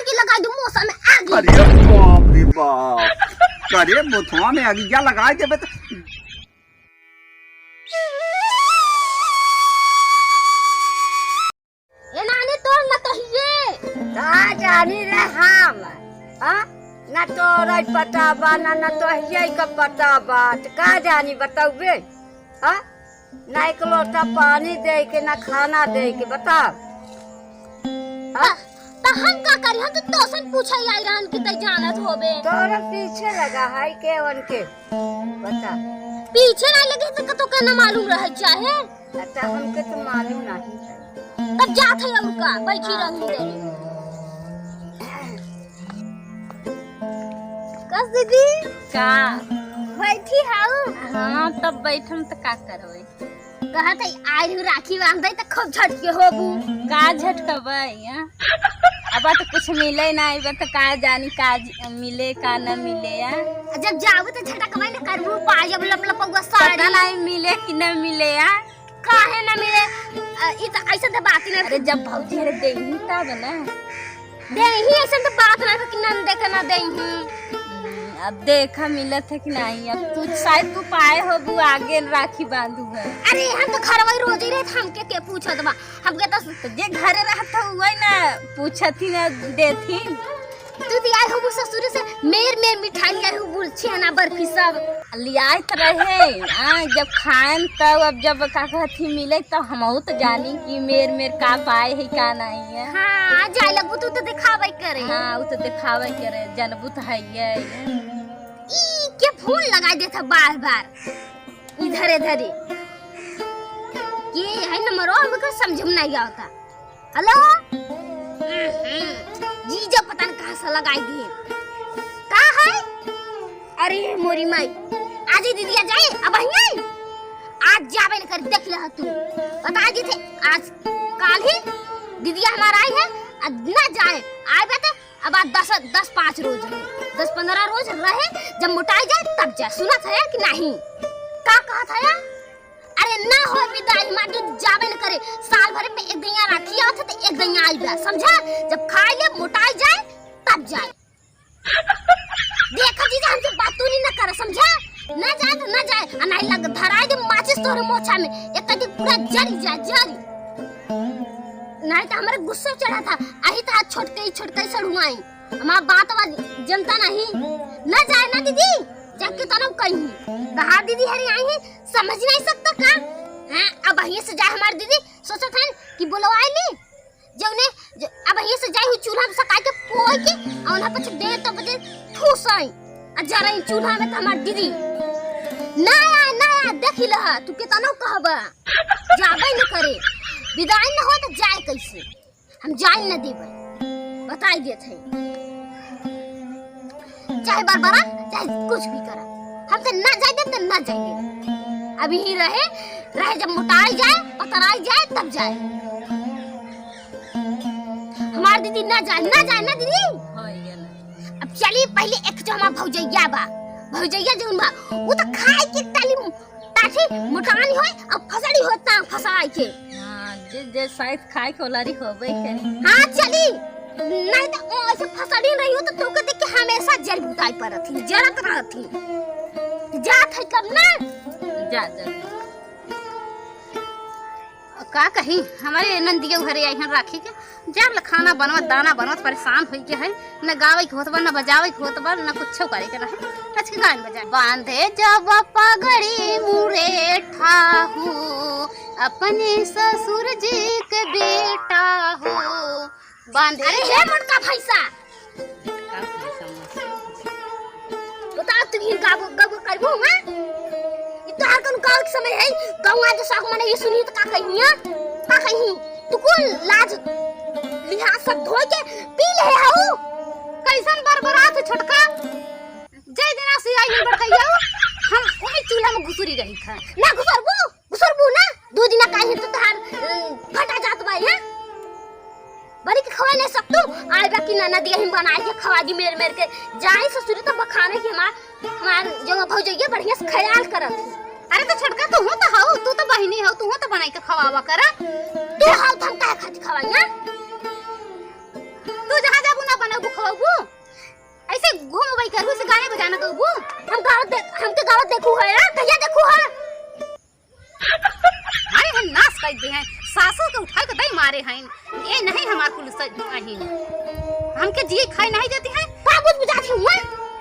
आगे लगा दूं मौसा में आगे। अरे बाप रे बाप, अरे मोथवा में आगे क्या लगा देबे तो ए नानी तोड़ न कहिए का जानी रे हम हां ना तोरा पता बा ना तो हिये का पता बा का जानी बताओ हां ना एक लोटा पानी दे के ना खाना दे के बता हां तो हम का करी हम तो तोसन पूछा आई रहन कि तै जानत होबे तोरा पीछे लगा है के उनके बता पीछे ना लगे तो का ना मालूम रह चाहे अच्छा हमके तो मालूम नहीं तब जात है उनका बैठी रहूं दे कस दीदी का बैठी हाउ हाँ तब बैठम तो का करबै कहत है आई हूं राखी बांधै त खूब झटके होबू का झटकबै अब तो कुछ मिले ना अब तो का जानी का मिले का न मिले जब जाऊ तो झटकबै न करबू पाजब लपलपवा साड़ी पता नहीं मिले कि न मिले काहे न मिले ई त ऐसा त बात न अरे जब भौजी रे देही तब ना देही ऐसा त बात न कि न देख न देही अब देखा मिलत है कि नहीं अब तू शायद तू पाए हो बु आगे राखी बांधू है अरे हम तो घर वही रोज ही रहे हमके के पूछत बा हमके तो जे घरे रहत हुए ना पूछती ना देथी तू दी आई हो ससुर से मेर मिठाई आई हो बुलछी ना बर्फी सब लियाए त रहे जब खाएम तब अब जब का कहती मिले तो हमहू तो जानी कि मेर का पाए है का नहीं है हां जाय लगू तू तो दिखावे करे हां वो तो दिखावे करे जनबू तो है ई के फूल लगा देता बार इधर इधर ये है नंबर हमको समझ में नहीं आता हेलो जी जब पता नहीं कहां से लगाई दिए का है अरे मोरी माई आज दीदी आ जाए अब आई आज जाबे न कर देख ले तू बता जी थे आज काल ही दीदी हमारा आई है आज ना जाए आए तो अब आज 10-5 रोज रहे 10-15 रोज रहे जब मोटाई जाए तब जा सुना था कि नहीं का कहा था यार अरे ना हो विदाई माटी जाबे न करे साल भर में एक दिन राखी आवत तो एक दिन आई बा समझा जब खाए ले मोटाई जाए तब जाए देखा जी हमसे बात नहीं ना करे समझा ना जाए तो ना जाए नहीं लग धराए दे माचिस तोरे मोछा में एक कटी पूरा जल जाए नहीं तो हमारे गुस्सा चढ़ा था आही तो छोटके सड़ुआई हमारा बात जनता नहीं ना जाए ना दीदी जाके तो ना कहीं कहा दीदी हरी आई है समझ नहीं सकता का हैं अब यहीं से जाए हमारी दीदी सोचा था कि बुलवाई ली जो ने अब यहीं से जाए हुई चूल्हा में सका के पोई के और ना पछ दे तो बजे ठूसाई आ जा रही चूल्हा में तो हमारी दीदी ना देख लहा तू केतना कहबा जाबे न करे विदाई न हो तो जाए कैसे हम जाए न देबे बताई देत है चाहे बारबारा चाहे कुछ भी करा हम तो ना जाए दे तो ना जाए दे अभी ही रहे जब मोटाई जाए पतराई जाए तब जाए हमारी दीदी ना जाए ना दीदी अब चलिए पहले एक जो हमारा भौजैया जौन बा वो तो खाए के टाठी मोटानी होय अब फसड़ी होता फसाई के हां जे शायद खाए के ओलारी होबे करे हां चली नहीं तो ऐसे फसड़ी रही हो तो तू के देख के हमेशा जल बुताई पर थी जरत रहती जात है कब ना जा का कही हमारे नंदिया घरे आई हैं राखी के जब खाना बनवत दाना बनवत परेशान होई के है न गावे के होत बा न बजावे के होत बा न कुछ करे के रहे आज के गान बजाए बांधे जब पगड़ी मुरे ठाहू अपने ससुर जी के बेटा हो बांधे अरे हे मुनका भैसा बता तू ही गाबो करबो मैं तोहर कौन गाँव के समय है गाँव आज साख मने ये सुनी तो का कहीं तू को लाज लिहाज सब धो के पी ले हाउ कैसन बरबरात छोटका जय देना से आई नंबर कहियो हम वही चूल्हा में घुसरी रही था ना घुसरबू ना दो दिन काहे तो तहार फटा जात बा है बड़ी के खवा नहीं सकतू आए बा कि ननद यही बनाए के खवा दी मेर के जाए ससुर तो बखाने के हमार जो भौजैया बढ़िया से ख्याल करत अरे तो छोटका तू तो हाउ तू तो बहिनी हो तू तो बनाई के खवावा करा तू हाउ धन का खाती खवाइया तू जहां जाबू ना बना खिलाबू खवाबू ऐसे घूम भाई करू से गाने बजाना कहबू हमके गाँव देखू है ना कहिया देखू है अरे हम नाश कर दे हैं सासू के उठा के दई मारे हैं ये नहीं हमार कुल अहीन हमके जी खाई नहीं देती हैं का कुछ बुझाती हूँ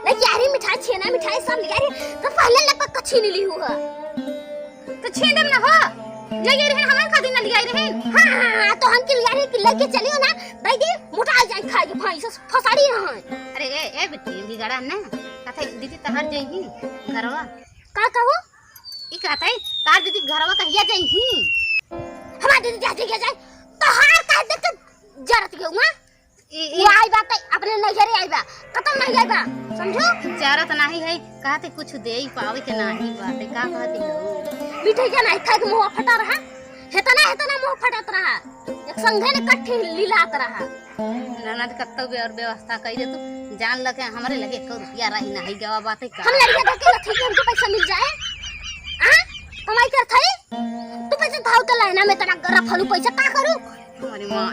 नहीं यारी मिठाई छेना मिठाई सब यारी तो पहले लग का छीन ली हुआ तो छीनम ना हो ले ये रहन हमार खादी ना लिया रहन हां तो हम के यारी के लेके चलियो ना भाई दी मोटा जाए खाए के भाई से फसाड़ी ना है अरे ए बेटी बिगड़ा ना कथे दीदी तहर जइही घरवा का कहू ई कहते तार दीदी घरवा कहिया जइही हमार दीदी जाते के जाए तो हार का देख जरत गयो ना ई आई बात अपने नजर आई बा खत्म नहीं आई बा समझो चारत नहीं है कहते कुछ दे ही पावे के नहीं बात का कहती हो मिठाई का नहीं खाए के मुंह फटा रहा हेतना मुंह फटत रहा एक संगे ने कट्ठी लीलात रहा ननद कत्तो भी और व्यवस्था कई दे तू जान लगे हमारे लगे 1 रुपया रही नहीं गवा बात है हम लड़के देखे ना ठीक है हमको पैसा मिल जाए हां कमाई कर थई तू पैसा भाव के लाइना में तना रफलू पैसा का करू हमारी मां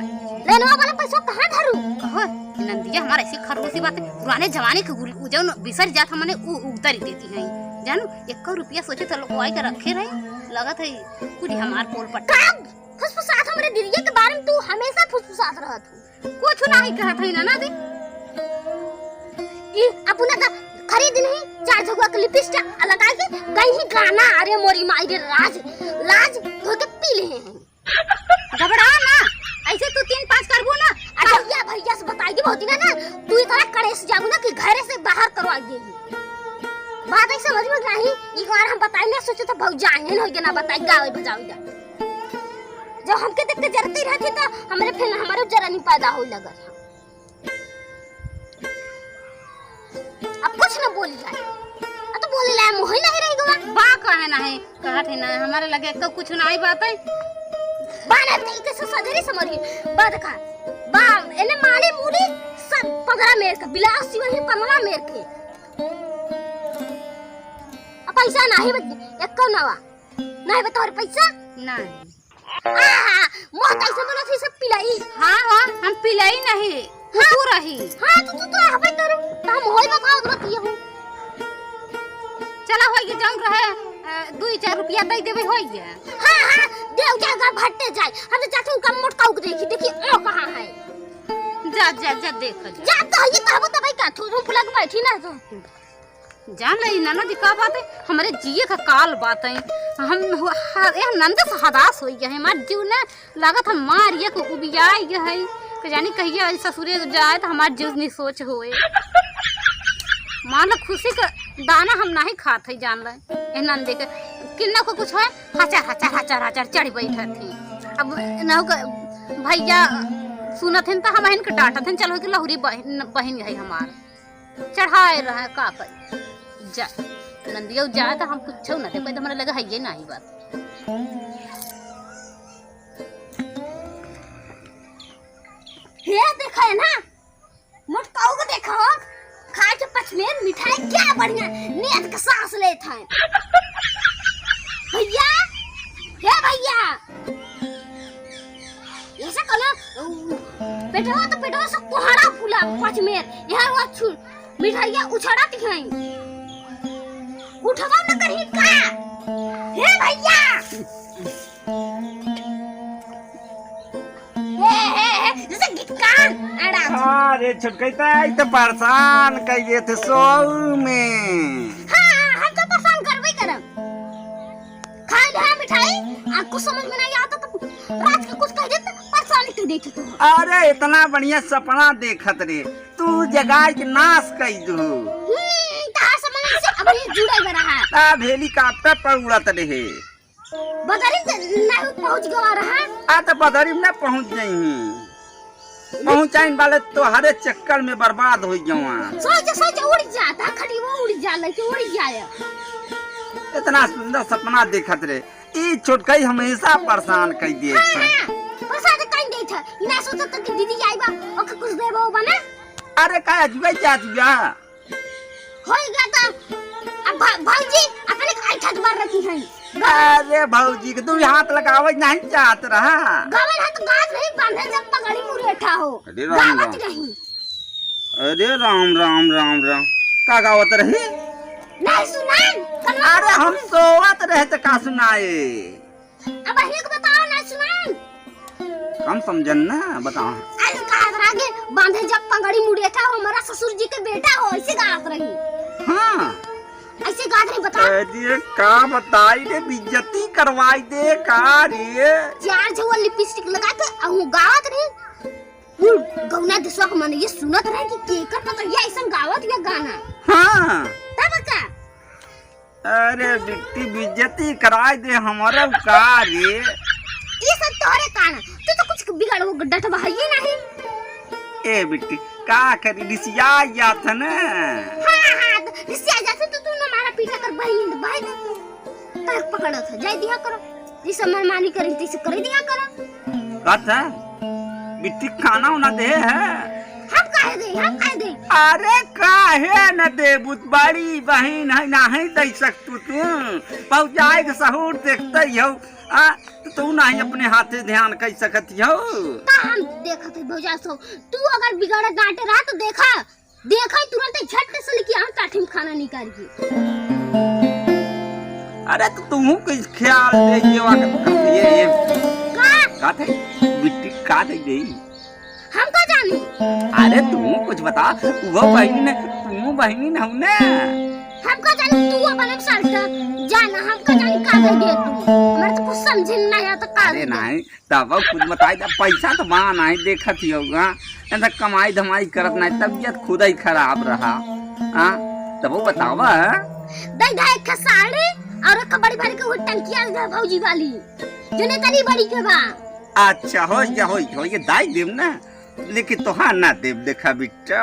लेनवा वाला पैसा कहां धरू कहो नंदिया हमारे ऐसी खरगोशी बात पुराने जमाने के जो बिसर जात हमने उतर देती हैं जानू 1 रुपया सोचे तो लोग के रखे रहे लगत है कुछ हमार पोल पर काम फुसफुसात हमरे दीदी के बारे में तू हमेशा फुसफुसात रहत कुछ नहीं कहत है ना दी ई अपना का खरीद नहीं 4 जगह के लिपस्टिक लगा के गई ही गाना अरे मोरी माई रे लाज धो के पी ले हैं घबरा ना ऐसे तू 3-5 करबो ना भैया से बताई बहुत ना तू इतना कड़े से जाबू ना कि घर से बाहर करवा देगी बात ऐसे समझ में नहीं एक बार हम बताई ना सोचे तो बहुत जाने हो गया ना बताई गावे बजावे जा जब हमके देख के जरती रहती तो हमरे फिर हमारे जरा नहीं पैदा हो लगा अब कुछ ना बोली जाए तो बोले ला मुंह ही नहीं रहेगा बा कहे नहीं कहत है ना हमारे लगे तो कुछ नहीं बात है बाना तरीके से सजरी समझी बात का बाम एने माली मुड़ी सब पगड़ा मेर के बिलासी वही पनवा मेर के अब पैसा नहीं बच एक नवा नहीं बता पैसा नहीं मोत ऐसे बोला थी सब पिलाई हां हम पिलाई नहीं तू रही हां तू हबे तर हम होई बताओ रखिए हूं चला होई के जंग रहे 2-4 रुपया दे देबे होई गया हां देव जागा भट्टे जाए हम चाचू का मोटका उग देखी ओ कहां है जा देख जा तो ये कहबो त भाई का तू फुला के बैठी ना तो जान ले नाना दी का बात है हमारे जिए का काल बात है हम ये नंद से हदास होई गए हमार जीव ने लागत हम मार ये को उबियाई गए है कि जानी कहिया ससुरे जाए तो हमार जीव नहीं सोच होए मान लो खुशी का दाना हम नहीं खात है जान ले ए नंदे के किन्ना को कुछ है हचार चढ़ बैठा थी अब ना भैया सुनत हैं तो हम इनके डांटत हैं चलो कि लहुरी बहन है हमार चढ़ाए रहे का पर जा नंदिया जाए तो हम कुछ ना देखो तो हमारे लगा है ये नहीं बात ये देखा है ना मोटकाऊ को देखो खाए के पचमेर मिठाई क्या बढ़िया नींद का सांस लेता है भैया हे भैया ऐसा कलो पेटवा सब कोहरा फूला पचमेर यहां वो मिठाइयां उछड़त हैं उठवा न कहीं का हे भैया हे जैसे गिटकान अड़ा अरे छुटकैता तो परेशान कइए थे सो में हां हम तो परेशान करबे करम खाए ले मिठाई आपको समझ में नहीं आता तो रात के कुछ कह देते परेशान क्यों देते तू अरे इतना बढ़िया सपना देखत रे तू जगह के नाश कई दू तार समझ से अब ये जुड़े रहा ता हेलीकॉप्टर पर उड़त रहे बदरी नहीं पहुंच गवा रहा आ तो बदरी में पहुंच जाई पहुंचाइन वाले तो हरे चक्कर में बर्बाद हो गवा सोच उड़ जाता खड़ी वो उड़ जा लेके उड़ जाए इतना सुंदर सपना देखत रे ई छोटकई हमेशा परेशान कई दे परेशान कई दे था ना सोचत कि दीदी आईबा ओके कुछ देबो बना अरे का अजबे जातिया होई गया तो अब भाईजी अपने आइठा मार रखी है अरे भौजी के तू हाथ लगावे नहीं चाहत रहा गावन हाथ गाज नहीं बांधे जब पगड़ी मुरेठा हो अरे राम गावत नहीं अरे राम राम राम राम का गावत रही? नहीं सुनान अरे हम सोवत रहे तो का सुनाए? अब एक बताओ नहीं सुनान हम समझन ना बताओ। आज गात रहे बांधे जब पगड़ी मुड़े था हमारा ससुर जी के बेटा हो ऐसे गात रही। हाँ ऐसे गात रही बताओ। अरे का बताई रे बेइज्जती करवाई दे का रे। चार जो लिपस्टिक लगा के आहू गात रही वो गौना देशवा के मन ये सुनत रहे कि केकर पता ये ऐसा गावत या गाना। हाँ तब का अरे बिट्टी बेइज्जती कराई दे हमारा का रे। ये सब तोरे कान तू तो कुछ बिगड़ वो गड्ढा तो भाई नहीं। ए बिट्टी का करी रिसिया या था ना। हाँ हाँ रिसिया जाते तो तू न मारा पीटा कर बहन भाई तक पकड़ा था जाय दिया करो जिसे मनमानी करी तैसे कर दिया करो। अच्छा बिट्टी खाना उना दे है हम कह दे। अरे काहे न दे बुतबाड़ी बहन है नहीं दे सकतू तू पहुँचाए के सहूर देखते हो तो तू नहीं अपने हाथे ध्यान कर सकत हो। ता हम देखत है भौजा सो तू अगर बिगड़ डांटे रहा तो देखा तुरंत झट से लेके हम टाठिम खाना निकाल के। अरे तो तू कुछ ख्याल दे ये का थे बिट्टी का दे गई हम का जानी। अरे तू कुछ बता वो बहनी ने तू बहनी न हमने हम का जानी तू अपने साथ जाना हम का जानी का दे तू हमारे तो कुछ समझ नहीं आता का। अरे नहीं तब कुछ बताई दे पैसा तो वहाँ नहीं देखत ही होगा ऐसा कमाई धमाई करत नहीं तबीयत खुद ही खराब रहा। हाँ तब वो बतावा दई दई खसाड़ी और कबड़ी भर के वो टंकिया दे भौजी वाली जने तनी बड़ी के बा। अच्छा हो ये दाई देव ना लेकिन तोहार ना देव देखा बिट्टा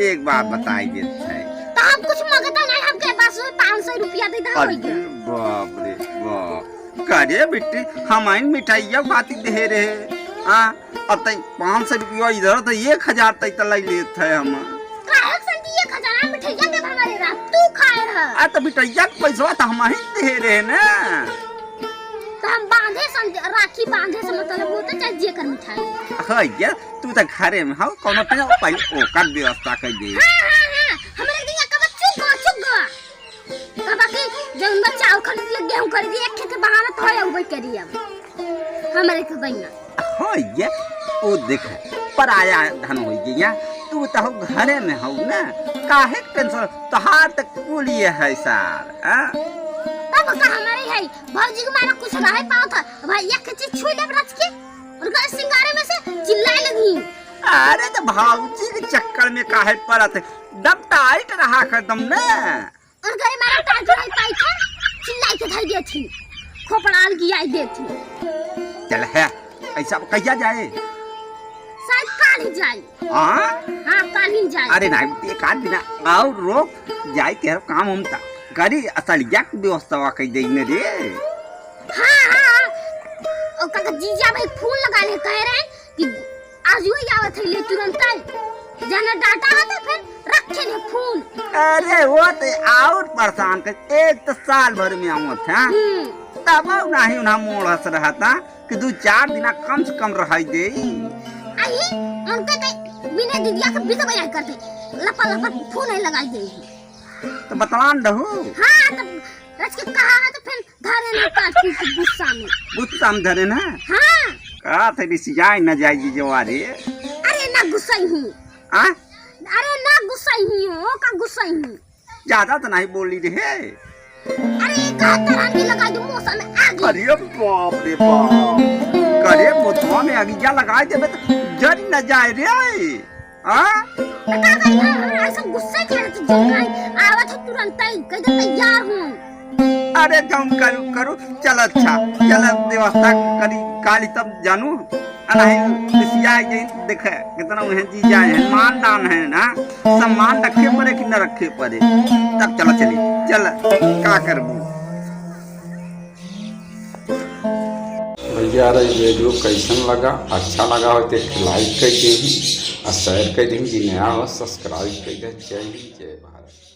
एक बात बताई देते है तो हम कुछ मांगता नहीं हमके पास 500 रुपया दे दो। अरे बाप रे बाप करे बिट्टी हम आई मिठाइया बाती दे रहे। हाँ अब तक 500 रुपया इधर तो 1000 तक तो ले लेते है हम। काहे संती 1000 मिठाइया दे हमारे रात तू खाए रहा। तो मिठाइया के पैसा तो हम ही दे रहे ना। तो हम बांधे राखी बांधे से मतलब वो तो चाहिए कर मिठाई। हाँ ये तू तो घरे में हो कोनो पे पहले ओकर व्यवस्था कर दे। हां हमरे दिया कब चुप गो बाकी जब बच्चा खरीद ले गेहूं खरीद एक खेत बहाना तो है उबई करी अब हमरे के बइना। हाँ ये ओ देख पराया धन हो गया तू तो हो घरे में हो ना काहे टेंशन तोहार तक कुलिए है सार। तब का हमारे है भौजी के मारा कुछ रहे पाओ था भाई एक चीज छू ले रच के और घर सिंगारे में से चिल्लाए लगी। अरे तो भौजी के चक्कर में काहे पड़त दम टाइट रहा कर दम ना और घरे मारा टाइट रही पाई था चिल्लाई के धर गई थी खोपड़ाल की आई दे थी। चल है ऐसा कहिया जाए शायद काल ही जाए। हां काल ही जाए। अरे नहीं एक आध दिन और रोक जाए तेरा काम हमता करी असल याक व्यवस्था कर देने रे। हां और काका जीजा भाई फूल लगा ले कह रहे कि आज ही आवत है ले तुरंत जाना डाटा है तो फिर रखे ले फूल। अरे वो तो और परेशान कर एक तो साल भर में आवत है तब नहीं उन्हें मोड़ हंस रहा था कि 2-4 दिन कम से कम रह दे। आई उनके तो बिना दीदिया के बिता बया करते लपा लपा फूल नहीं लगाई दे तो बतलान दहू। हां तो रच के कहा है तो फिर धरे ना काटी के गुस्सा में धरे ना। हां का थे रिसियाई न जाई जवारे। अरे ना गुस्सा ही आ अरे ना गुस्सा ही हो का गुस्सा ही ज्यादा तो नहीं बोली रे। अरे का तरह की लगा दो मौसम में आग। अरे बाप रे बाप करे मोथवा में आगिया लगा देबे तो जड़ न जाए रे। हां का करी हम ऐसा गुस्सा चढ़त जंगाई आवत है तुरंत ही कह दे तैयार हूं। अरे जाऊं करू चल अच्छा चल व्यवस्था करी काली तब जानू नहीं दिसिया ये देखे कितना उन्हें जी जाए हैं मान दान है ना सम्मान रखे पड़े कि न रखे पड़े तब चलो चली चल का करबू। भैया अरे वीडियो कैसन लगा अच्छा लगा हो तो लाइक कर दी और शेयर कर दी नया हो सब्सक्राइब कर दे। जय हिंद जय भारत।